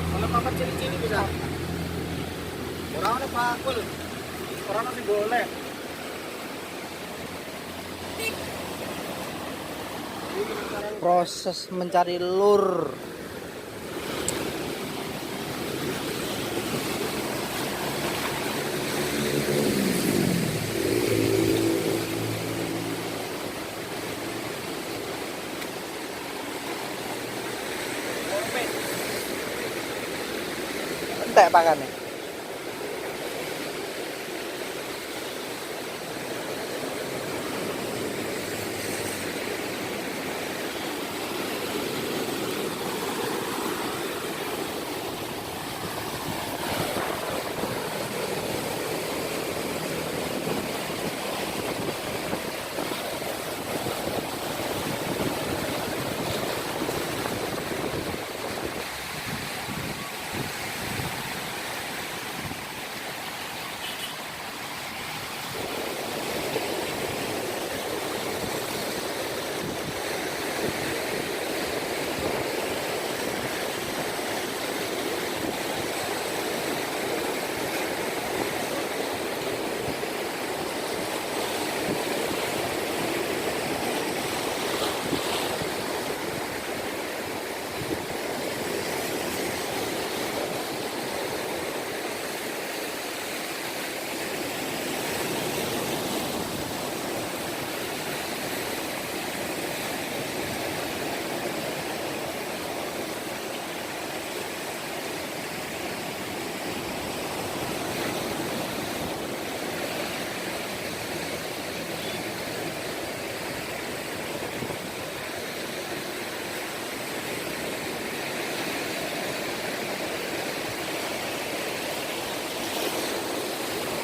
Kalau papat cili-cili bisa. Orang ada pakul. Orang masih boleh. Proses mencari lur. Entek pakane.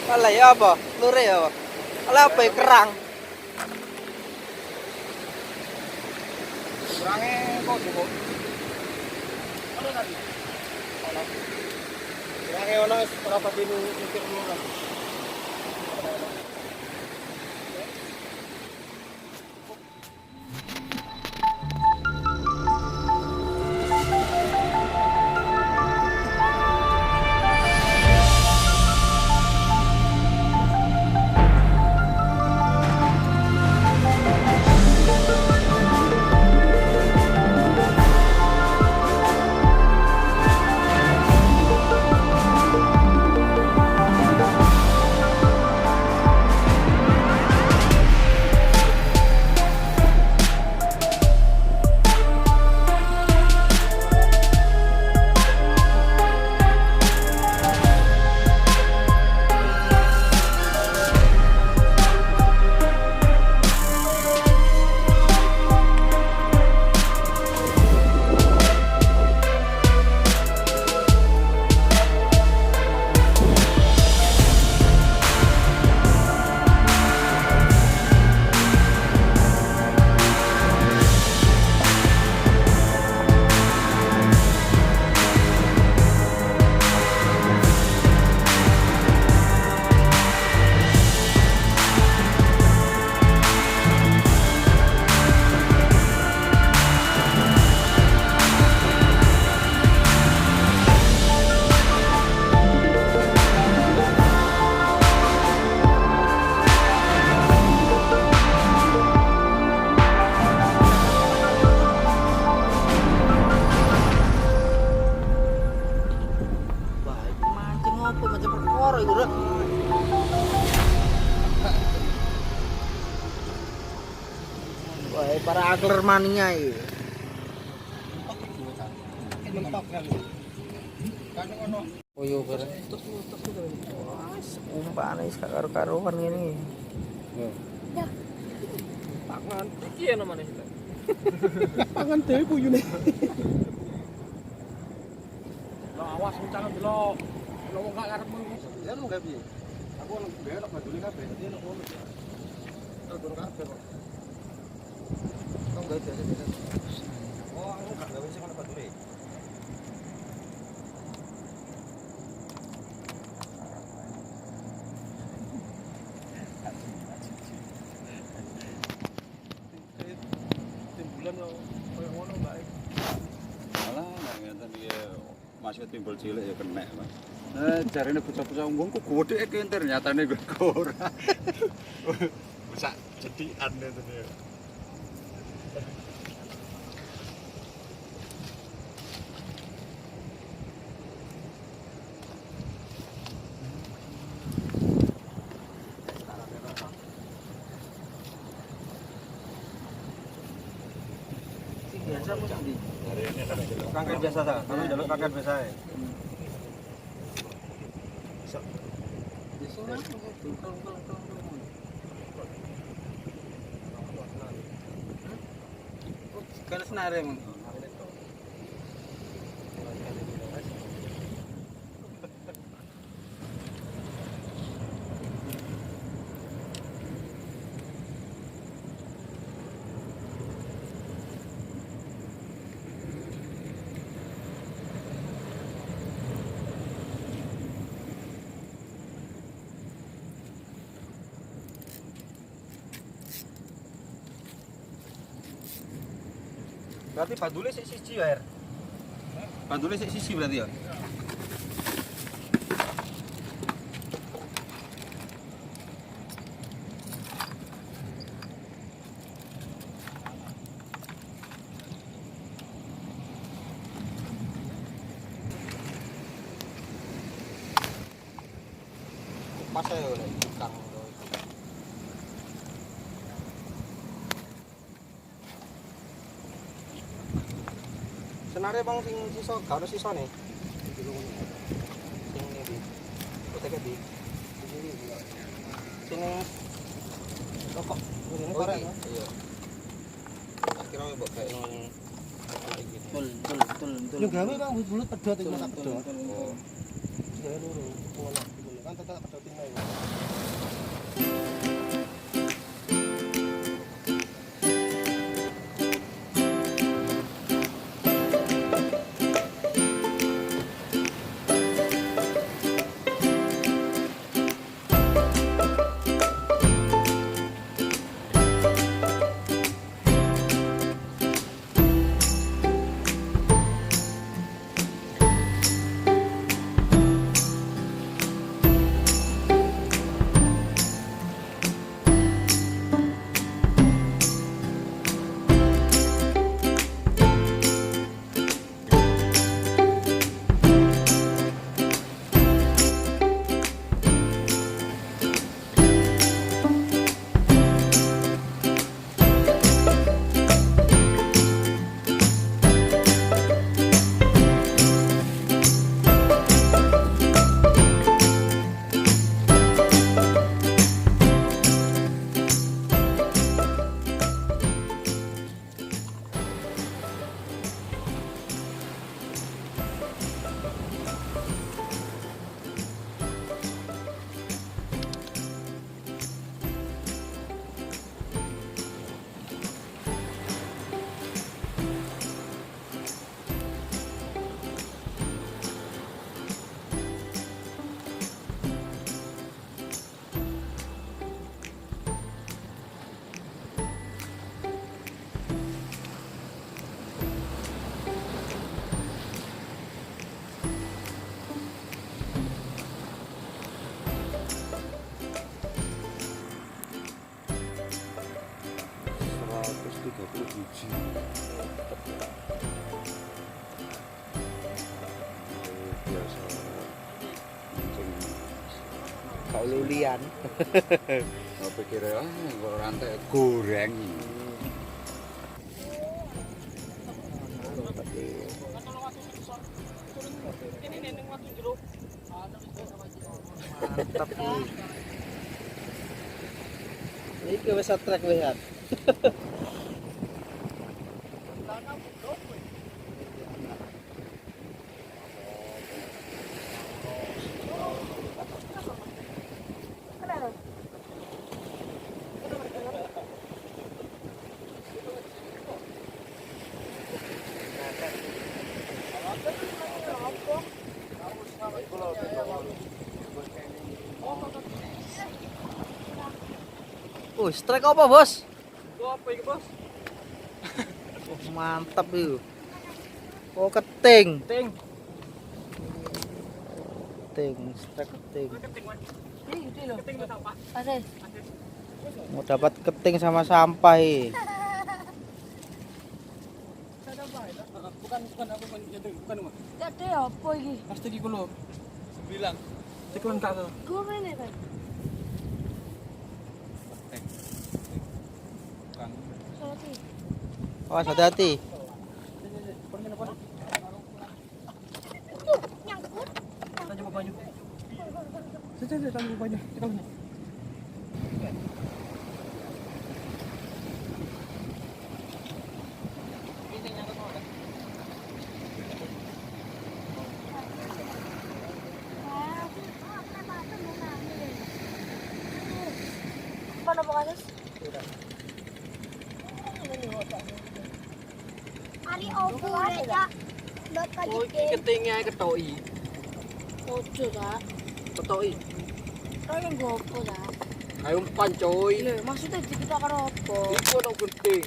Alah ya apa? Lure ya apa? Alah apa ya kerang? Kurangnya kok cukup. Ono tadi. Ono. Kurangnya ono berapa dulu mikir dulu lah. Wah, para angler mania ini. Oh iya bener. Umpan ini karo-karuan ini. Ya. Pangan iki ya namanya. Pangan dhewe buyune. Lo awas mencangan dulu. Lo enggak karepmu. Ya lu gak piye? Aku nang belok badune kabeh. Dia nang kono. Terus kabeh kok. Enggak biasa. Oh, aku gak gawe sing ana badune. Timbulan yo koyo ngono bae. masih timbul cilik ya kena, Mas. Jarine bocah-bocah wong ku godheke ki ternyatane gue ora. Bisa jedian itu dia. Biasa mesti di. Kanker biasa ta, kalau jalur kanker biasa ya. Biasa lah. Kan senare mun. Berarti badule sik siji ya, Bandule sik sisi berarti ya. Pas ya oleh tukang. Senare bang sing sisa, gak ono sisa nih. Sing ini di, koteke di. Sini rokok, ini korek. Iya. Akhirnya mbok gawe nang Betul. yo gawe bang bulut pedot iki tak pedot. Oh. Gawe loro, ngono. Kan tetep pedotin ae. Biasa mancing. Kau lulian. Apa pikir kalau rantai goreng. Mantap nih. Iki wis trek lihat. Strike apa, Bos? Apa iki, Bos? Mantap itu. Oh, keting. Ting. strike keting. Ini gede loh. Pasir. Mau dapat keting sama sampah. Bukan apa bukan Mas. Gede apa iki? Pasti iki lho. 9. Tekan kak tuh. Gue mana kan? Kan. Sorry. Awas hati-hati. Nyangkut. Tanya bapaknya. Saya tanya bapaknya. Tekan. Apa kasus? Ari opo aja. Bapak Oh, iki ketingnya ketoki. Ojo tak. Ketoki. Kau yang gopo tak. Ayo umpan coy. Lho, maksudnya kita karo apa? Iku ono genting.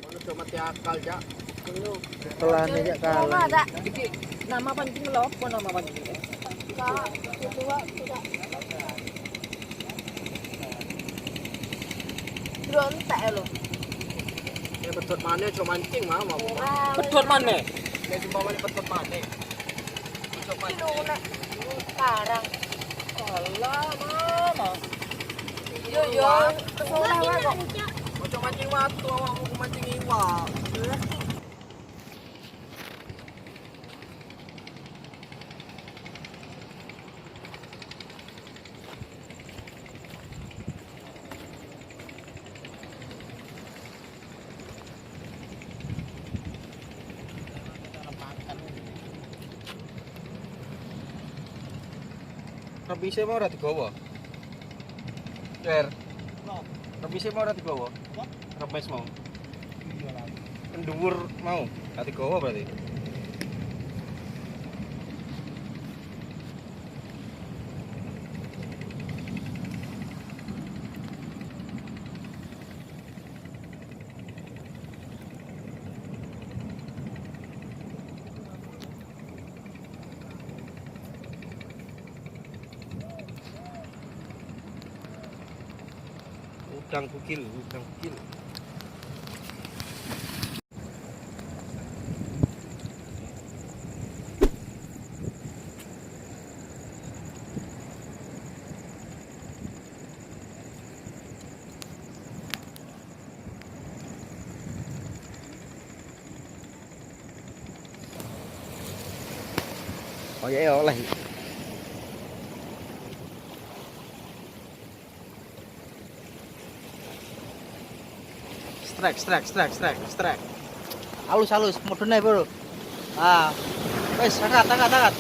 Ono do mati akal, Cak. Setelah ini jak kalah. Ada. Iki nama pancing lho apa nama pancing? Kak, kedua tidak. Berontak lho. Ya pedot maneh aja mancing mau. Bedot mana? Nek umpamane pedot maneh. Pedot Iki lho nek sekarang. Alah, mama. Yo, kesoleh wae kok. Ojo mancing watu, awakmu mancing iwak. Rebise mau ora digawa. Der. Rebise mau ora digawa. Rebis mau. Dhuwur mau, ora digawa berarti. Udang bugil. Oh ya oleh. Strike. Halus, mudune, Bro. Ah. Wes, angkat.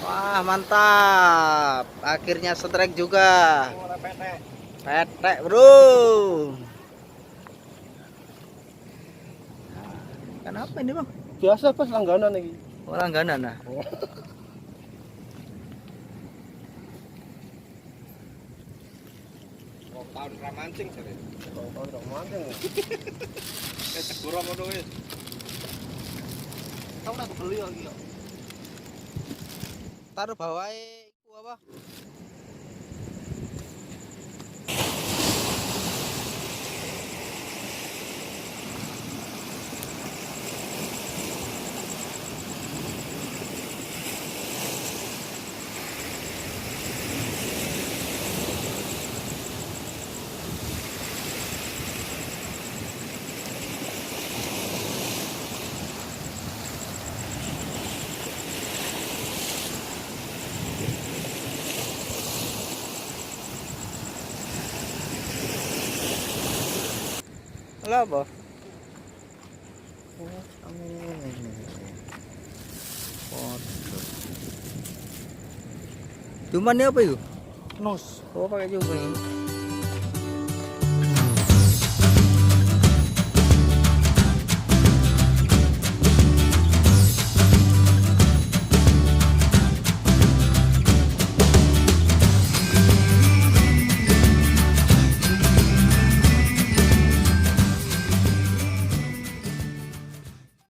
Wah, mantap. Akhirnya strike juga. Petek, Bro. Kenapa ini, Bang? Biasa pas langganan iki. Langganan nah. Tahun ra mancing jare. Tahun mancing. Segoro ngono wis. Tahu nak beli lagi ya. Taruh bawahe iku apa? Lah apa? Cuman ini apa itu? Nus. Oh pakai cuma ini.